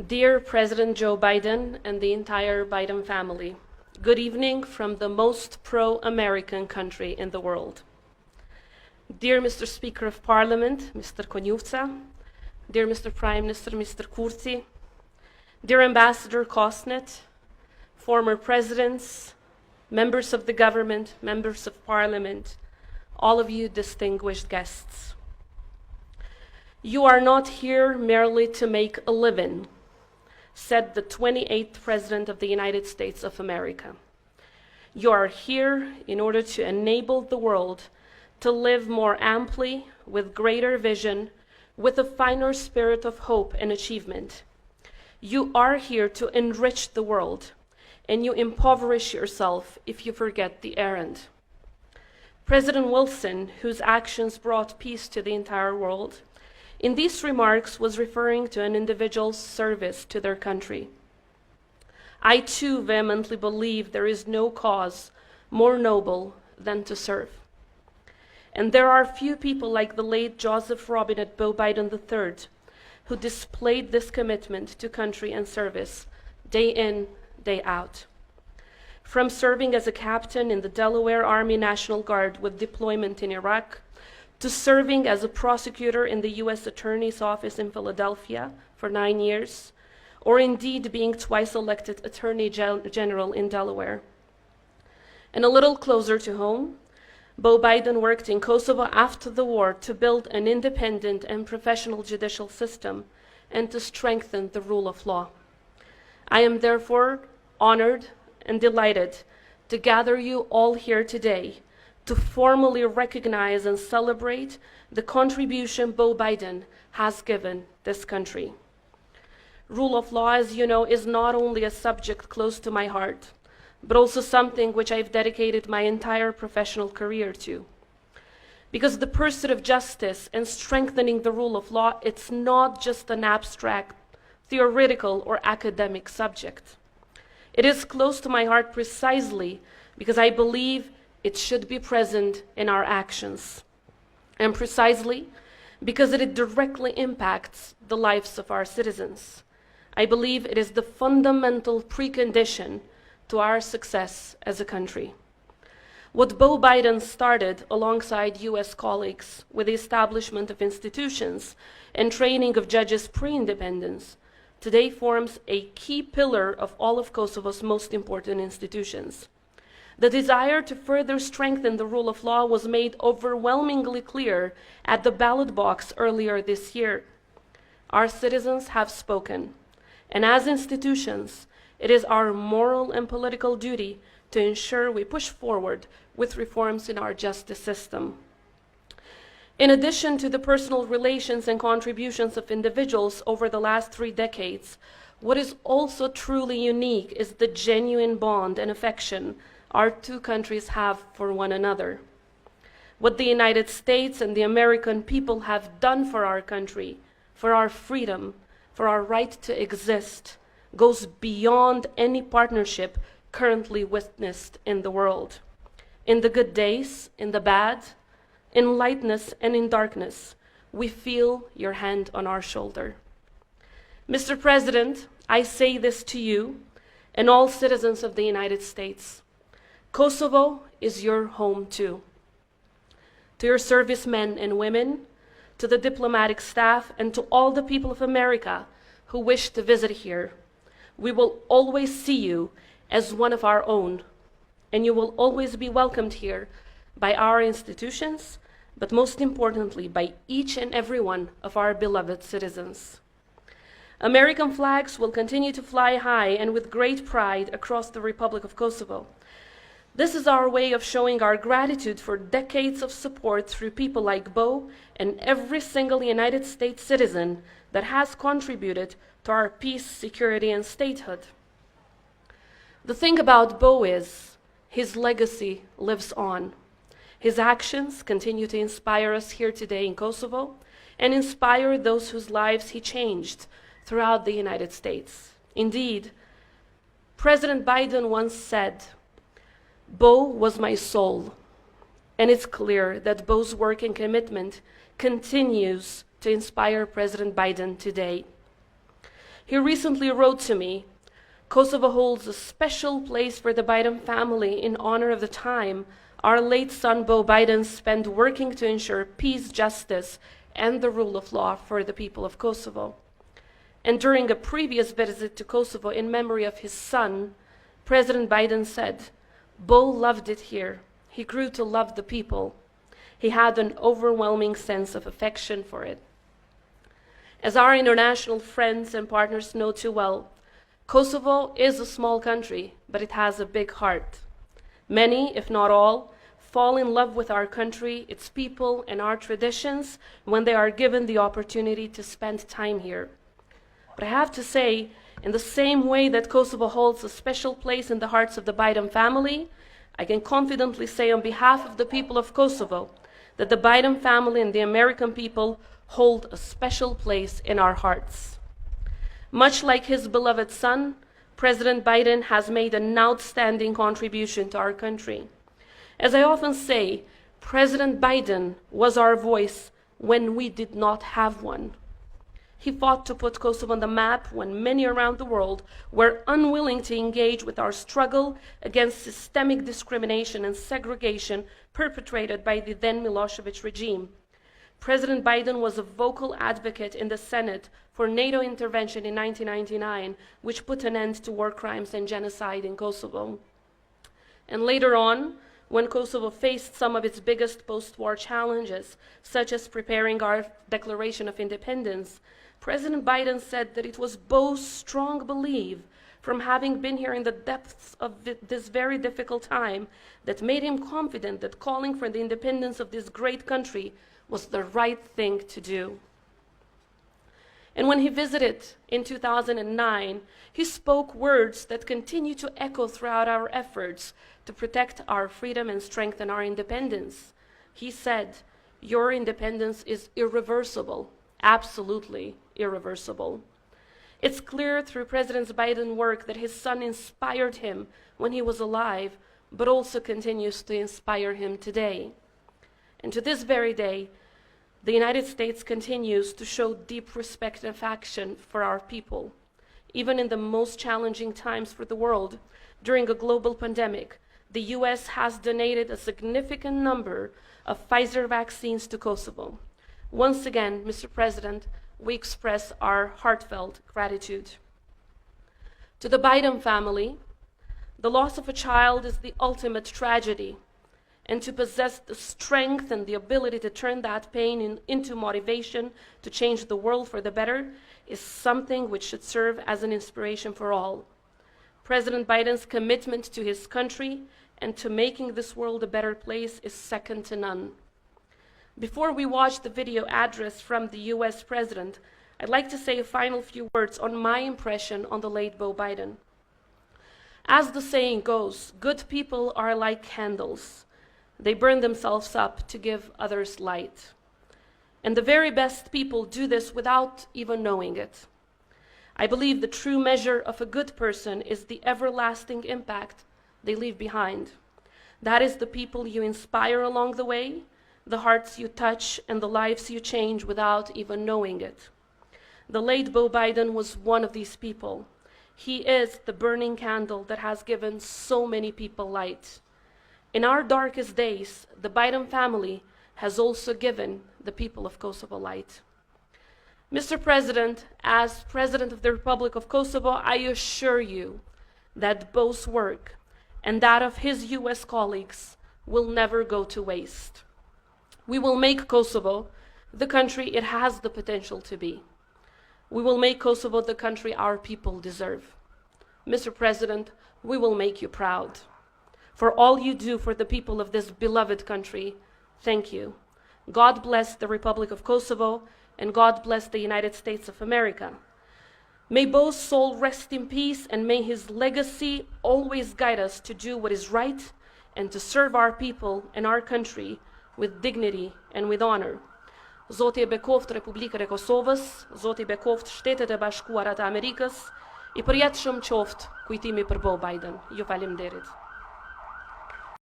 Dear President Joe Biden and the entire Biden family, good evening from the most pro-American country in the world. Dear Mr. Speaker of Parliament, Mr. Konjuca, dear Mr. Prime Minister, Mr. Kurti, dear Ambassador Kosnet, former presidents, members of the government, members of parliament, all of you distinguished guests. You are not here merely to make a living, said the 28th President of the United States of America. You are here in order to enable the world to live more amply, with greater vision, with a finer spirit of hope and achievement. You are here to enrich the world, and you impoverish yourself if you forget the errand. President Wilson, whose actions brought peace to the entire world, in these remarks was referring to an individual's service to their country. I too vehemently believe there is no cause more noble than to serve. And there are few people like the late Joseph Robinette Beau Biden III who displayed this commitment to country and service day in, day out. From serving as a captain in the Delaware Army National Guard with deployment in Iraq, to serving as a prosecutor in the U.S. Attorney's Office in Philadelphia for 9 years, or indeed being twice elected Attorney General in Delaware. And a little closer to home, Beau Biden worked in Kosovo after the war to build an independent and professional judicial system and to strengthen the rule of law. I am therefore honored and delighted to gather you all here today to formally recognize and celebrate the contribution Beau Biden has given this country. Rule of law, as you know, is not only a subject close to my heart, but also something which I've dedicated my entire professional career to. Because the pursuit of justice and strengthening the rule of law, it's not just an abstract, theoretical, or academic subject. It is close to my heart precisely because I believe it should be present in our actions, and precisely because it directly impacts the lives of our citizens. I believe it is the fundamental precondition to our success as a country. What Beau Biden started alongside US colleagues with the establishment of institutions and training of judges pre-independence today forms a key pillar of all of Kosovo's most important institutions. The desire to further strengthen the rule of law was made overwhelmingly clear at the ballot box earlier this year. Our citizens have spoken, and as institutions, it is our moral and political duty to ensure we push forward with reforms in our justice system. In addition to the personal relations and contributions of individuals over the last 3 decades, what is also truly unique is the genuine bond and affection our two countries have for one another. What the United States and the American people have done for our country, for our freedom, for our right to exist, goes beyond any partnership currently witnessed in the world. In the good days, in the bad, in lightness and in darkness, we feel your hand on our shoulder. Mr. President, I say this to you and all citizens of the United States. Kosovo is your home too. To your servicemen and women, to the diplomatic staff, and to all the people of America who wish to visit here, we will always see you as one of our own, and you will always be welcomed here by our institutions, but most importantly, by each and every one of our beloved citizens. American flags will continue to fly high and with great pride across the Republic of Kosovo. This is our way of showing our gratitude for decades of support through people like Beau and every single United States citizen that has contributed to our peace, security, and statehood. The thing about Beau is his legacy lives on. His actions continue to inspire us here today in Kosovo and inspire those whose lives he changed throughout the United States. Indeed, President Biden once said, "Beau was my soul," and it's clear that Beau's work and commitment continues to inspire President Biden today. He recently wrote to me, "Kosovo holds a special place for the Biden family in honor of the time our late son Beau Biden spent working to ensure peace, justice, and the rule of law for the people of Kosovo." And during a previous visit to Kosovo in memory of his son, President Biden said, "Beau loved it here. He grew to love the people. He had an overwhelming sense of affection for it." As our international friends and partners know too well, Kosovo is a small country, but it has a big heart. Many, if not all, fall in love with our country, its people, and our traditions when they are given the opportunity to spend time here. But I have to say, in the same way that Kosovo holds a special place in the hearts of the Biden family, I can confidently say on behalf of the people of Kosovo that the Biden family and the American people hold a special place in our hearts. Much like his beloved son, President Biden has made an outstanding contribution to our country. As I often say, President Biden was our voice when we did not have one. He fought to put Kosovo on the map when many around the world were unwilling to engage with our struggle against systemic discrimination and segregation perpetrated by the then Milosevic regime. President Biden was a vocal advocate in the Senate for NATO intervention in 1999, which put an end to war crimes and genocide in Kosovo. And later on, when Kosovo faced some of its biggest post-war challenges, such as preparing our Declaration of Independence, President Biden said that it was Beau's strong belief from having been here in the depths of this very difficult time that made him confident that calling for the independence of this great country was the right thing to do. And when he visited in 2009, he spoke words that continue to echo throughout our efforts to protect our freedom and strengthen our independence. He said, "Your independence is irreversible, absolutely irreversible." It's clear through President Biden's work that his son inspired him when he was alive, but also continues to inspire him today. And to this very day, the United States continues to show deep respect and affection for our people. Even in the most challenging times for the world, during a global pandemic, the US has donated a significant number of Pfizer vaccines to Kosovo. Once again, Mr. President, we express our heartfelt gratitude. To the Biden family, the loss of a child is the ultimate tragedy, and to possess the strength and the ability to turn that pain into motivation to change the world for the better is something which should serve as an inspiration for all. President Biden's commitment to his country and to making this world a better place is second to none. Before we watch the video address from the US President, I'd like to say a final few words on my impression on the late Beau Biden. As the saying goes, good people are like candles. They burn themselves up to give others light. And the very best people do this without even knowing it. I believe the true measure of a good person is the everlasting impact they leave behind. That is the people you inspire along the way, the hearts you touch, and the lives you change without even knowing it. The late Beau Biden was one of these people. He is the burning candle that has given so many people light. In our darkest days, the Biden family has also given the people of Kosovo light. Mr. President, as President of the Republic of Kosovo, I assure you that Beau's work and that of his US colleagues will never go to waste. We will make Kosovo the country it has the potential to be. We will make Kosovo the country our people deserve. Mr. President, we will make you proud. For all you do for the people of this beloved country, thank you. God bless the Republic of Kosovo, and God bless the United States of America. May Beau's soul rest in peace, and may his legacy always guide us to do what is right and to serve our people and our country with dignity and with honor. Zoti e bekoft Republikën e Kosovës, Zoti e bekoft Shtetet e Bashkuara të Amerikës, I përjetshëm qoftë kujtimi për Beau Biden. Ju faleminderit.